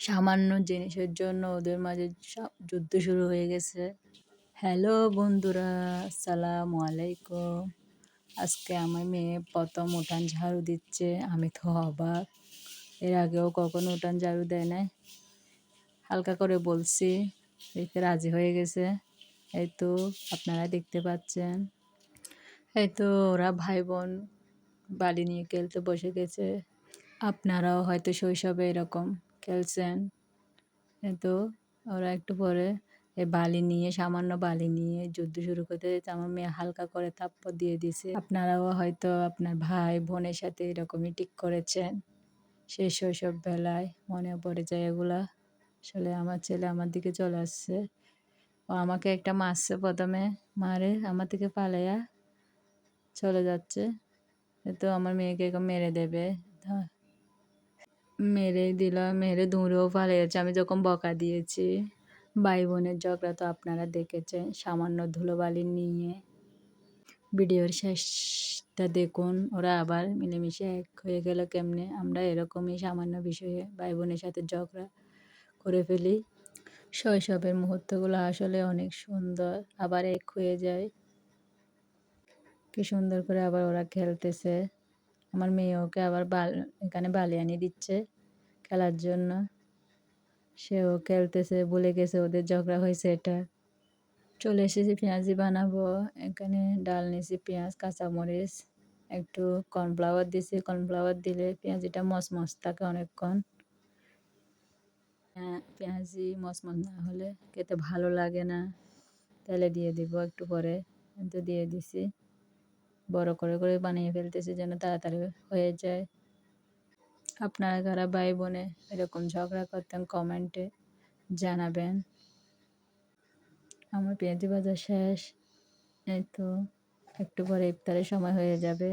সামান্য জিনিসের জন্য ওদের মাঝে যুদ্ধ শুরু হয়ে গেছে। হ্যালো বন্ধুরা, আসসালামু আলাইকুম। আজকে আমার মেয়ে প্রথম উঠান ঝাড়ু দিচ্ছে। আমি তো অবাক, এর আগেও কখনো উঠান ঝাড়ু দেয় নাই। হালকা করে বলছি, দেখতে রাজি হয়ে গেছে। এই তো আপনারা দেখতে পাচ্ছেন। এই তো ওরা ভাই বোন বাড়ি নিয়ে খেলতে বসে গেছে। আপনারাও হয়তো শৈশবে এরকম খেলছেন। তো ওরা একটু পরে সামান্য বালি নিয়ে যুদ্ধ শুরু করতে আমার মেয়ে হালকা করে থাপ্পড় দিয়ে দিছে। আপনারাও হয়তো আপনার ভাই বোনের সাথে এরকমই ঠিক করেছেন। সেই শৈশব বেলায় মনে পড়ে যায় এগুলা। আসলে আমার ছেলে আমার দিকে চলে আসছে, ও আমাকে একটা মারছে, প্রথমে মারে আমার থেকে পালাইয়া চলে যাচ্ছে। তো আমার মেয়েকে মেরে দেবে, মেরে দিলাম, মেরে দৌড়েও পালিয়েছে আমি যখন বকা দিয়েছি। ভাই বোনের ঝগড়া তো আপনারা দেখেছেন, সামান্য ধুলোবালি নিয়ে। ভিডিওর শেষটা দেখুন, ওরা আবার মিলেমিশে এক হয়ে গেল কেমনে। আমরা এরকমই সামান্য বিষয়ে ভাই বোনের সাথে ঝগড়া করে ফেলি। শৈশবের মুহূর্তগুলো আসলে অনেক সুন্দর, আবার এক হয়ে যায়। কি সুন্দর করে আবার ওরা খেলতেছে। আমার মেয়ে ওকে আবার এখানে বালি আনিয়ে দিচ্ছে খেলার জন্য। সেও খেলতেছে, ভুলে গেছে ওদের ঝগড়া হয়েছে এটা। চলে এসেছি পেঁয়াজি বানাবো। এখানে ডাল নিয়েছি, পেঁয়াজ, কাঁচামরিচ, একটু কর্নফ্লাওয়ার দিছি। কর্নফ্লাওয়ার দিলে পেঁয়াজিটা মচমচ থাকে অনেকক্ষণ। পেঁয়াজি মচমচ না হলে খেতে ভালো লাগে না। তেলে দিয়ে দিব একটু পরে, কিন্তু দিয়ে দিছি। বড় করে করে বানিয়ে ফেলতেছি যেন তাড়াতাড়ি হয়ে যায়। আপনারা যারা ভাই বোনে এরকম ঝগড়া করতেন কমেন্টে জানাবেন। আমার পেঁয়াজি ভাজা শেষ। এই তো একটু পরে ইফতারের সময় হয়ে যাবে।